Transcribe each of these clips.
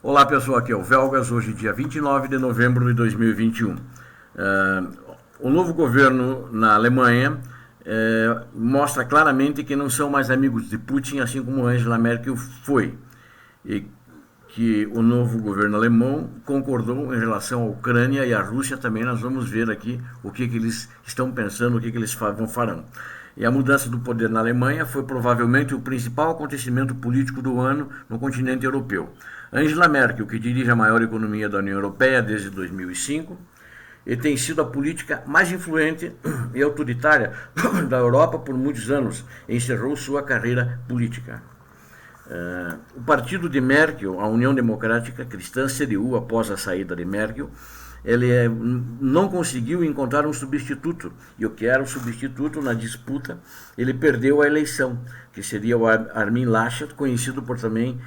Olá pessoal, aqui é o Velgas, hoje dia 29 de novembro de 2021. O novo governo na Alemanha mostra claramente que não são mais amigos de Putin, assim como Angela Merkel foi. E que o novo governo alemão concordou em relação à Ucrânia e à Rússia também. Nós vamos ver aqui o que eles estão pensando, o que eles farão. E a mudança do poder na Alemanha foi provavelmente o principal acontecimento político do ano no continente europeu. Angela Merkel, que dirige a maior economia da União Europeia desde 2005, e tem sido a política mais influente e autoritária da Europa por muitos anos, encerrou sua carreira política. O partido de Merkel, a União Democrática Cristã, CDU, após a saída de Merkel, ele não conseguiu encontrar um substituto, e o que era o substituto na disputa, ele perdeu a eleição, que seria o Armin Laschet, conhecido por também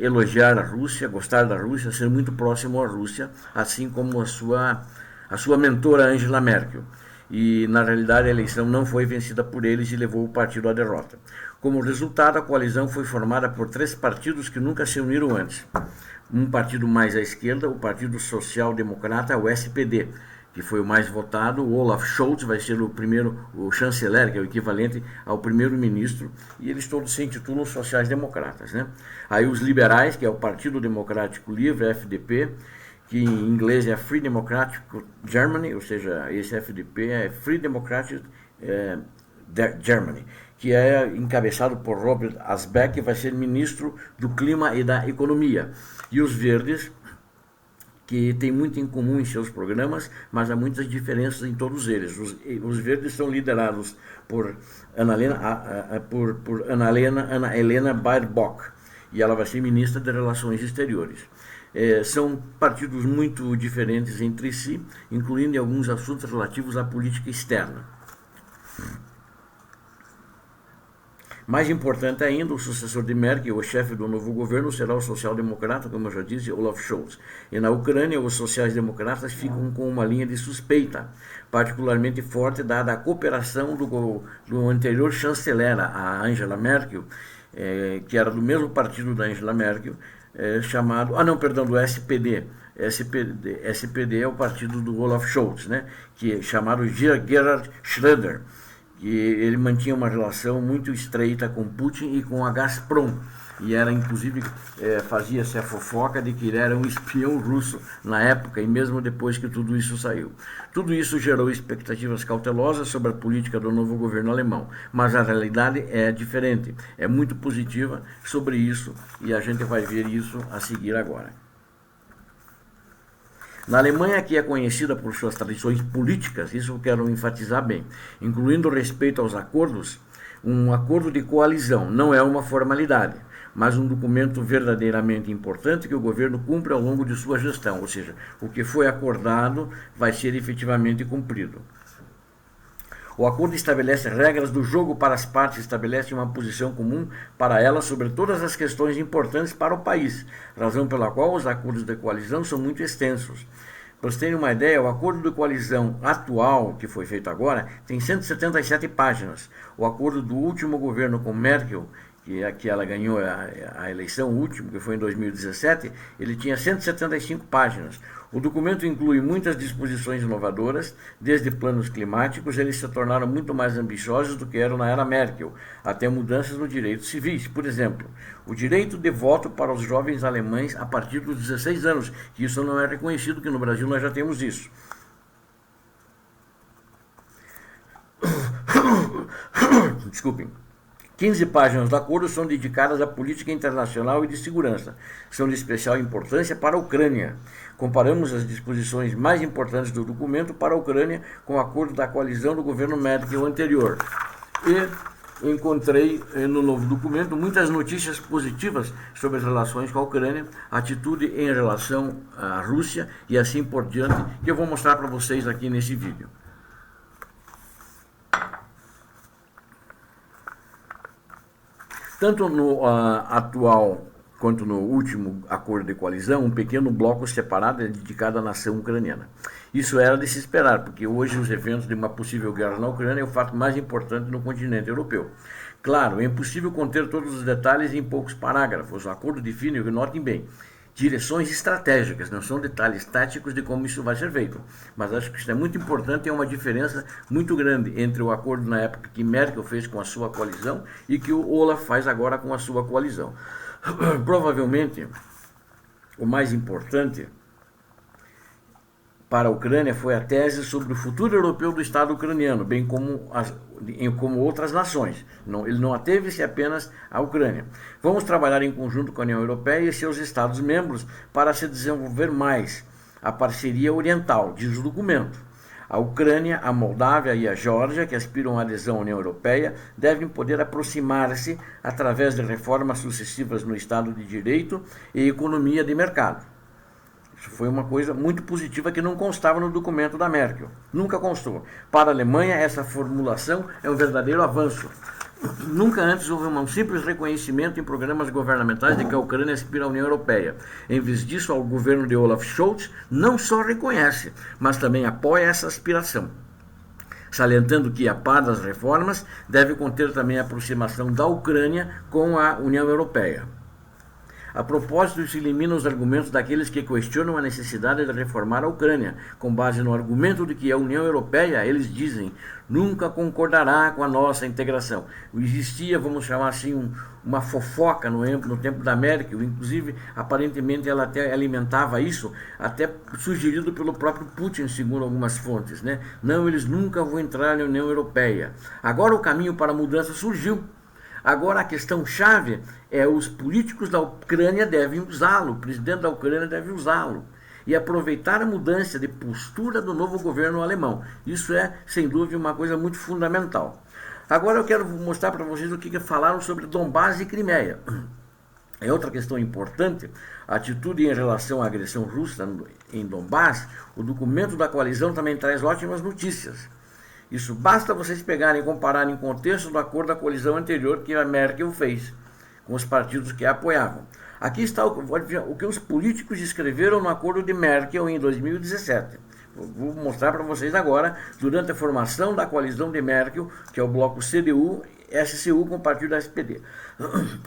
elogiar a Rússia, gostar da Rússia, ser muito próximo à Rússia, assim como a sua mentora Angela Merkel. E na realidade a eleição não foi vencida por eles e levou o partido à derrota. Como resultado, a coalizão foi formada por 3 partidos que nunca se uniram antes. Um partido mais à esquerda, o Partido Social Democrata, o SPD, que foi o mais votado. O Olaf Scholz vai ser o chanceler, que é o equivalente ao primeiro-ministro, e eles todos se intitulam sociais-democratas, né? Aí os liberais, que é o Partido Democrático Livre, FDP, que em inglês é Free Democratic Germany, ou seja, esse FDP é Free Democratic Germany, que é encabeçado por Robert Habeck, que vai ser ministro do Clima e da Economia. E os Verdes, que tem muito em comum em seus programas, mas há muitas diferenças em todos eles. Os Verdes são liderados por Ana Helena Baerbock, e ela vai ser ministra de Relações Exteriores. São partidos muito diferentes entre si, incluindo em alguns assuntos relativos à política externa. Mais importante ainda, o sucessor de Merkel, o chefe do novo governo, será o social-democrata, como eu já disse, Olaf Scholz. E na Ucrânia, os sociais-democratas ficam com uma linha de suspeita, particularmente forte, dada a cooperação do anterior chanceler, a Angela Merkel, que era do mesmo partido da Angela Merkel, do SPD. SPD é o partido do Olaf Scholz, né? Que é chamado Gerhard Schröder, que ele mantinha uma relação muito estreita com Putin e com a Gazprom, e era inclusive fazia-se a fofoca de que ele era um espião russo na época e mesmo depois que tudo isso saiu. Tudo isso gerou expectativas cautelosas sobre a política do novo governo alemão, mas a realidade é diferente, é muito positiva sobre isso, e a gente vai ver isso a seguir agora. Na Alemanha, que é conhecida por suas tradições políticas, isso eu quero enfatizar bem, incluindo o respeito aos acordos, um acordo de coalizão não é uma formalidade, mas um documento verdadeiramente importante que o governo cumpre ao longo de sua gestão, ou seja, o que foi acordado vai ser efetivamente cumprido. O acordo estabelece regras do jogo para as partes, estabelece uma posição comum para elas sobre todas as questões importantes para o país, razão pela qual os acordos de coalizão são muito extensos. Para vocês terem uma ideia, o acordo de coalizão atual, que foi feito agora, tem 177 páginas. O acordo do último governo com Merkel, que ela ganhou a eleição última, que foi em 2017, ele tinha 175 páginas. O documento inclui muitas disposições inovadoras, desde planos climáticos, eles se tornaram muito mais ambiciosos do que eram na era Merkel, até mudanças nos direitos civis. Por exemplo, o direito de voto para os jovens alemães a partir dos 16 anos, que isso não é reconhecido, que no Brasil nós já temos isso. Desculpem. 15 páginas do acordo são dedicadas à política internacional e de segurança. São de especial importância para a Ucrânia. Comparamos as disposições mais importantes do documento para a Ucrânia com o acordo da coalizão do governo Merkel anterior. E encontrei no novo documento muitas notícias positivas sobre as relações com a Ucrânia, atitude em relação à Rússia e assim por diante, que eu vou mostrar para vocês aqui nesse vídeo. Tanto no atual quanto no último acordo de coalizão, um pequeno bloco separado é dedicado à nação ucraniana. Isso era de se esperar, porque hoje os eventos de uma possível guerra na Ucrânia é o fato mais importante no continente europeu. Claro, é impossível conter todos os detalhes em poucos parágrafos. O acordo define, notem bem, direções estratégicas, não são detalhes táticos de como isso vai ser feito. Mas acho que isso é muito importante e é uma diferença muito grande entre o acordo na época que Merkel fez com a sua coalizão e que o Olaf faz agora com a sua coalizão. Provavelmente, o mais importante para a Ucrânia foi a tese sobre o futuro europeu do Estado ucraniano, bem como outras nações. Ele não ateve-se apenas à Ucrânia. Vamos trabalhar em conjunto com a União Europeia e seus Estados-membros para se desenvolver mais a parceria oriental, diz o documento. A Ucrânia, a Moldávia e a Geórgia, que aspiram à adesão à União Europeia, devem poder aproximar-se através de reformas sucessivas no Estado de Direito e economia de mercado. Isso foi uma coisa muito positiva que não constava no documento da Merkel. Nunca constou. Para a Alemanha, essa formulação é um verdadeiro avanço. Nunca antes houve um simples reconhecimento em programas governamentais de que a Ucrânia aspira à União Europeia. Em vez disso, o governo de Olaf Scholz não só reconhece, mas também apoia essa aspiração, salientando que, a par das reformas, deve conter também a aproximação da Ucrânia com a União Europeia. A propósito, se eliminam os argumentos daqueles que questionam a necessidade de reformar a Ucrânia. Com base no argumento de que a União Europeia, eles dizem, nunca concordará com a nossa integração. Existia, vamos chamar assim, uma fofoca no tempo da Merkel, inclusive, aparentemente, ela até alimentava isso, até sugerido pelo próprio Putin, segundo algumas fontes, né? Não, eles nunca vão entrar na União Europeia. Agora o caminho para a mudança surgiu. Agora a questão-chave é os políticos da Ucrânia devem usá-lo, o presidente da Ucrânia deve usá-lo e aproveitar a mudança de postura do novo governo alemão. Isso é, sem dúvida, uma coisa muito fundamental. Agora eu quero mostrar para vocês o que falaram sobre Donbás e Crimeia. É outra questão importante, a atitude em relação à agressão russa em Donbás. O documento da coalizão também traz ótimas notícias. Isso basta vocês pegarem e compararem o contexto do acordo da coalizão anterior que a Merkel fez com os partidos que a apoiavam. Aqui está o que os políticos escreveram no acordo de Merkel em 2017. Vou mostrar para vocês agora, durante a formação da coalizão de Merkel, que é o bloco CDU-SCU com o partido da SPD.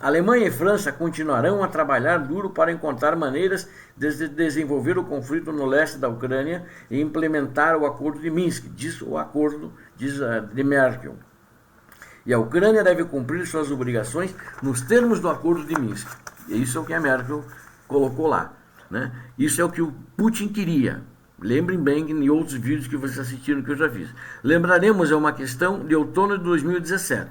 Alemanha e França continuarão a trabalhar duro para encontrar maneiras de desenvolver o conflito no leste da Ucrânia e implementar o acordo de Minsk, diz o acordo de Merkel. E a Ucrânia deve cumprir suas obrigações nos termos do acordo de Minsk. E isso é o que a Merkel colocou lá, né? Isso é o que o Putin queria. Lembrem bem que em outros vídeos que vocês assistiram que eu já fiz. Lembraremos, é uma questão de outono de 2017.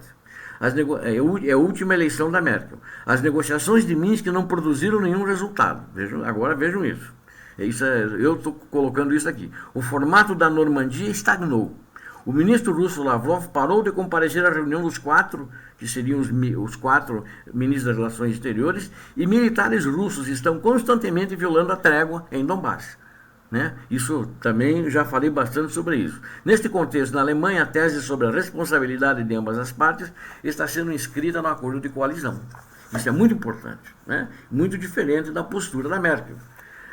É a última eleição da Merkel. As negociações de Minsk não produziram nenhum resultado. Agora vejam isso. Eu estou colocando isso aqui. O formato da Normandia estagnou. O ministro russo Lavrov parou de comparecer à reunião dos quatro, que seriam os quatro ministros das Relações Exteriores, e militares russos estão constantemente violando a trégua em Donbás. Né? Isso também já falei bastante sobre isso. Neste contexto, na Alemanha, a tese sobre a responsabilidade de ambas as partes está sendo inscrita no acordo de coalizão. Isso é muito importante, né? Muito diferente da postura da Merkel.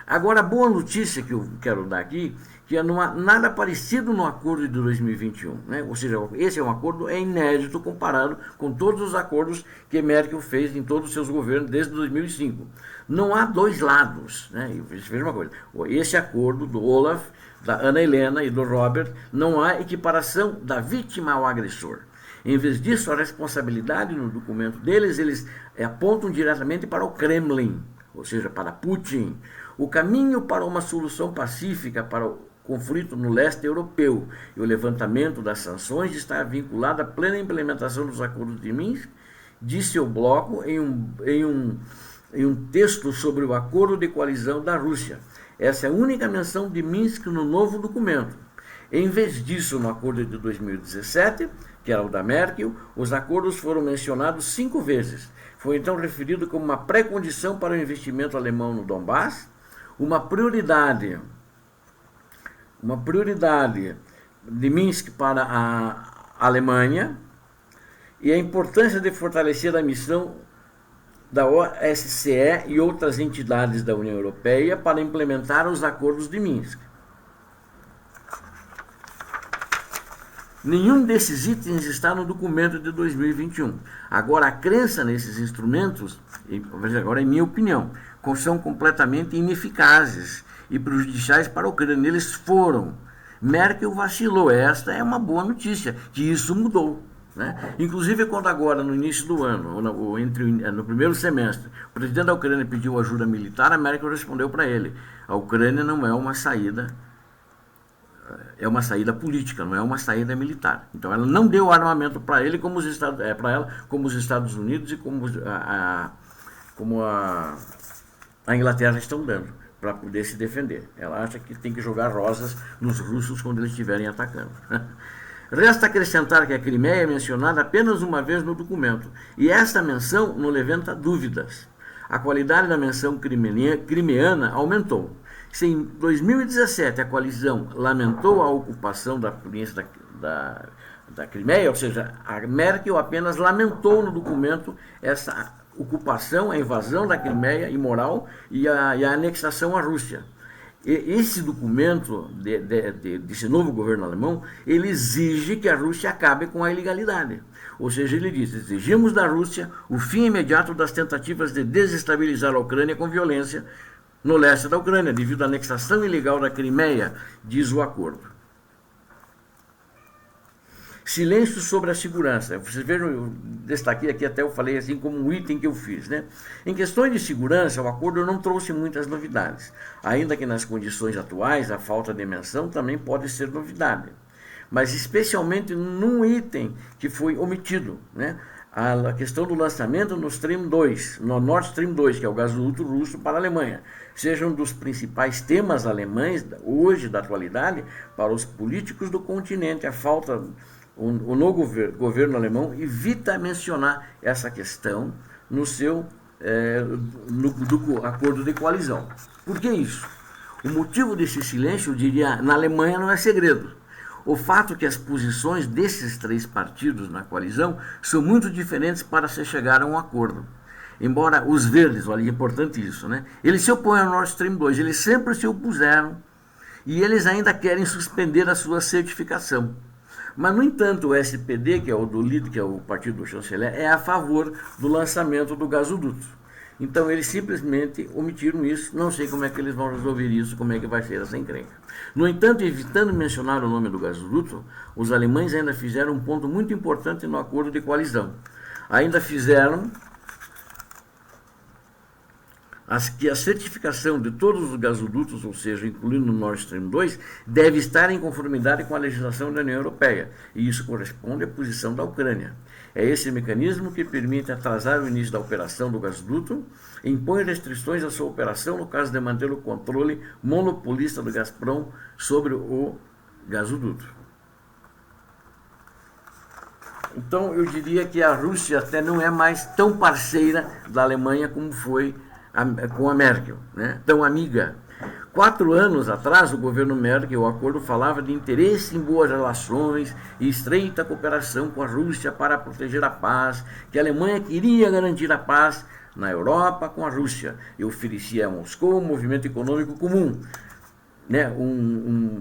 Agora, a boa notícia que eu quero dar aqui, que não há nada parecido no acordo de 2021. Né? Ou seja, esse é um acordo inédito comparado com todos os acordos que Merkel fez em todos os seus governos desde 2005. Não há dois lados. Né? Veja uma coisa, esse acordo do Olaf, da Ana Helena e do Robert, não há equiparação da vítima ao agressor. Em vez disso, a responsabilidade no documento deles, eles apontam diretamente para o Kremlin, ou seja, para Putin. O caminho para uma solução pacífica para o conflito no leste europeu e o levantamento das sanções está vinculado à plena implementação dos acordos de Minsk, disse o bloco em um texto sobre o acordo de coalizão da Rússia. Essa é a única menção de Minsk no novo documento. Em vez disso, no acordo de 2017, que era o da Merkel, os acordos foram mencionados 5 vezes. Foi então referido como uma pré-condição para o investimento alemão no Donbás, uma prioridade de Minsk para a Alemanha e a importância de fortalecer a missão da OSCE e outras entidades da União Europeia para implementar os acordos de Minsk. Nenhum desses itens está no documento de 2021. Agora, a crença nesses instrumentos, agora é minha opinião, são completamente ineficazes e prejudiciais para a Ucrânia. Eles foram. Merkel vacilou. Esta é uma boa notícia, que isso mudou. Né? Inclusive, quando agora, no início do ano, no primeiro semestre, o presidente da Ucrânia pediu ajuda militar, a Merkel respondeu para ele: a Ucrânia não é uma saída, é uma saída política, não é uma saída militar. Então, ela não deu armamento para ele, como os Estados Unidos e como a Inglaterra estão dando, para poder se defender. Ela acha que tem que jogar rosas nos russos quando eles estiverem atacando. Resta acrescentar que a Crimeia é mencionada apenas uma vez no documento, e esta menção não levanta dúvidas. A qualidade da menção crimeana aumentou. Se em 2017 a coalizão lamentou a ocupação da província da Crimeia, ou seja, a Merkel apenas lamentou no documento essa ocupação, a invasão da Crimeia imoral e a anexação à Rússia. Esse documento desse novo governo alemão, ele exige que a Rússia acabe com a ilegalidade. Ou seja, ele diz: exigimos da Rússia o fim imediato das tentativas de desestabilizar a Ucrânia com violência no leste da Ucrânia, devido à anexação ilegal da Crimeia, diz o acordo. Silêncio sobre a segurança. Vocês vejam, eu destaquei aqui, até eu falei assim como um item que eu fiz, né? Em questões de segurança, o acordo não trouxe muitas novidades, ainda que nas condições atuais a falta de menção também pode ser novidade, mas especialmente num item que foi omitido, né? A questão do lançamento no Stream 2, no Nord Stream 2, que é o gasoduto russo para a Alemanha, seja um dos principais temas alemães hoje, da atualidade, para os políticos do continente. A falta, o novo governo alemão evita mencionar essa questão no seu do acordo de coalizão. Por que isso? O motivo desse silêncio, eu diria, na Alemanha não é segredo. O fato que as posições desses três partidos na coalizão são muito diferentes para se chegar a um acordo. Embora os verdes, olha, é importante isso, né? Eles se opõem ao Nord Stream 2, eles sempre se opuseram e eles ainda querem suspender a sua certificação. Mas, no entanto, o SPD, que é o do líder, que é o partido do chanceler, é a favor do lançamento do gasoduto. Então, eles simplesmente omitiram isso. Não sei como é que eles vão resolver isso, como é que vai ser essa encrenca. No entanto, evitando mencionar o nome do gasoduto, os alemães ainda fizeram um ponto muito importante no acordo de coalizão. Ainda fizeram que a certificação de todos os gasodutos, ou seja, incluindo o Nord Stream 2, deve estar em conformidade com a legislação da União Europeia, e isso corresponde à posição da Ucrânia. É esse mecanismo que permite atrasar o início da operação do gasoduto e impõe restrições à sua operação no caso de manter o controle monopolista do Gazprom sobre o gasoduto. Então, eu diria que a Rússia até não é mais tão parceira da Alemanha como foi com a Merkel, né? Tão amiga. 4 anos atrás, o governo Merkel, o acordo falava de interesse em boas relações e estreita cooperação com a Rússia para proteger a paz, que a Alemanha queria garantir a paz na Europa com a Rússia e oferecia a Moscou um movimento econômico comum. Né?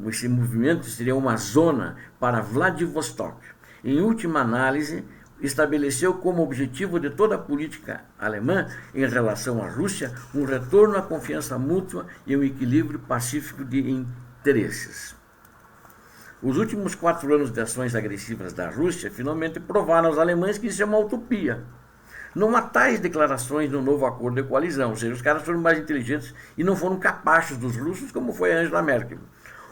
Esse movimento seria uma zona para Vladivostok. Em última análise, estabeleceu como objetivo de toda a política alemã em relação à Rússia um retorno à confiança mútua e um equilíbrio pacífico de interesses. Os últimos 4 anos de ações agressivas da Rússia finalmente provaram aos alemães que isso é uma utopia. Não há tais declarações no novo acordo de coalizão, ou seja, os caras foram mais inteligentes e não foram capachos dos russos como foi a Angela Merkel.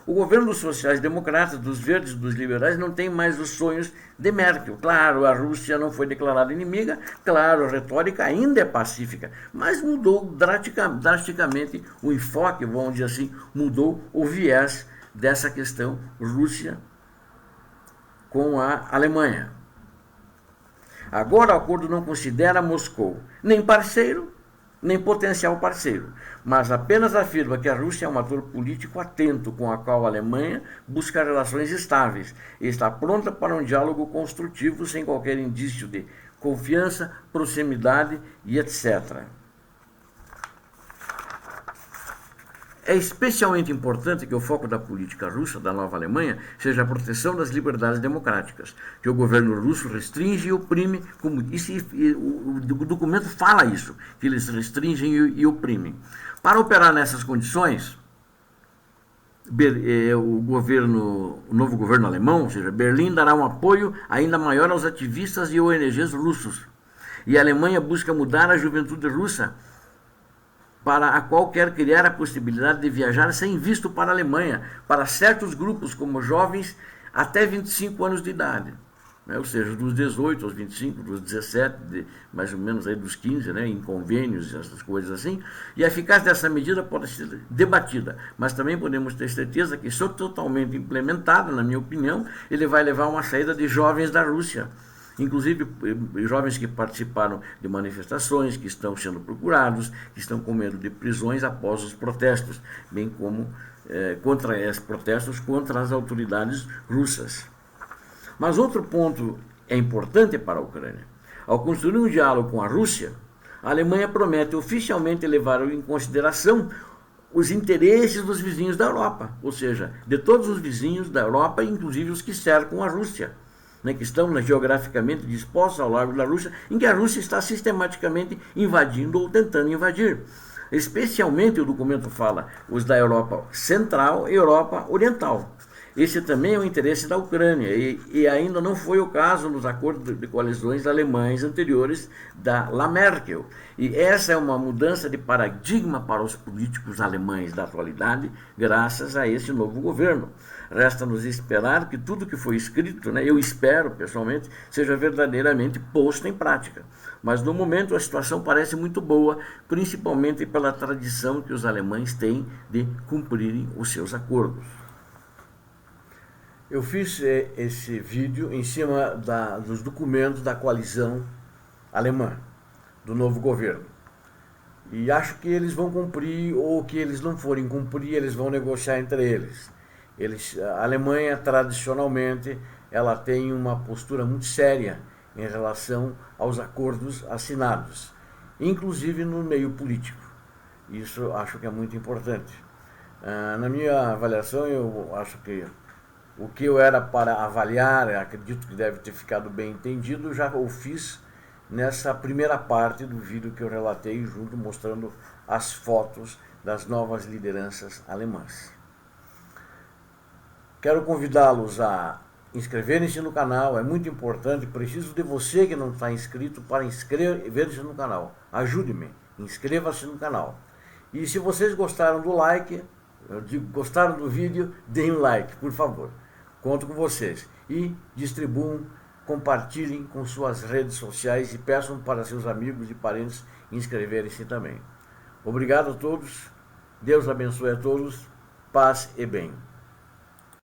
O governo dos sociais-democratas, dos verdes e dos liberais não tem mais os sonhos de Merkel. Claro, a Rússia não foi declarada inimiga, claro, a retórica ainda é pacífica, mas mudou drasticamente o enfoque, vamos dizer assim, mudou o viés dessa questão Rússia com a Alemanha. Agora o acordo não considera Moscou nem parceiro, nem potencial parceiro, mas apenas afirma que a Rússia é um ator político atento com a qual a Alemanha busca relações estáveis e está pronta para um diálogo construtivo sem qualquer indício de confiança, proximidade e etc. É especialmente importante que o foco da política russa, da nova Alemanha, seja a proteção das liberdades democráticas, que o governo russo restringe e oprime, como disse, o documento fala isso, que eles restringem e oprimem. Para operar nessas condições, o novo governo alemão, ou seja, Berlim, dará um apoio ainda maior aos ativistas e ONGs russos. E a Alemanha busca mudar a juventude russa, para a qual quer criar a possibilidade de viajar sem visto para a Alemanha, para certos grupos, como jovens até 25 anos de idade. Ou seja, dos 18 aos 25, dos 17, mais ou menos aí dos 15, em convênios, essas coisas assim. E a eficácia dessa medida pode ser debatida, mas também podemos ter certeza que, se totalmente implementada, na minha opinião, ele vai levar a uma saída de jovens da Rússia. Inclusive jovens que participaram de manifestações, que estão sendo procurados, que estão com medo de prisões após os protestos, bem como contra esses protestos contra as autoridades russas. Mas outro ponto é importante para a Ucrânia. Ao construir um diálogo com a Rússia, a Alemanha promete oficialmente levar em consideração os interesses dos vizinhos da Europa, ou seja, de todos os vizinhos da Europa, inclusive os que cercam a Rússia, que estão geograficamente dispostos ao largo da Rússia, em que a Rússia está sistematicamente invadindo ou tentando invadir. Especialmente, o documento fala, os da Europa Central e Europa Oriental. Esse também é o interesse da Ucrânia, e ainda não foi o caso nos acordos de coalizões alemães anteriores da La Merkel. E essa é uma mudança de paradigma para os políticos alemães da atualidade, graças a esse novo governo. Resta-nos esperar que tudo que foi escrito, eu espero pessoalmente, seja verdadeiramente posto em prática. Mas no momento a situação parece muito boa, principalmente pela tradição que os alemães têm de cumprirem os seus acordos. Eu fiz esse vídeo em cima dos documentos da coalizão alemã, do novo governo. E acho que eles vão cumprir, ou que eles não forem cumprir, eles vão negociar entre eles. A Alemanha, tradicionalmente, ela tem uma postura muito séria em relação aos acordos assinados, inclusive no meio político. Isso acho que é muito importante. Na minha avaliação, eu acho que o que eu era para avaliar, acredito que deve ter ficado bem entendido, já o fiz nessa primeira parte do vídeo que eu relatei junto, mostrando as fotos das novas lideranças alemãs. Quero convidá-los a inscreverem-se no canal, é muito importante, preciso de você que não está inscrito para inscrever-se no canal. Ajude-me, inscreva-se no canal. E se vocês gostaram do like, gostaram do vídeo, deem um like, por favor. Conto com vocês. E distribuam, compartilhem com suas redes sociais e peçam para seus amigos e parentes inscreverem-se também. Obrigado a todos. Deus abençoe a todos. Paz e bem.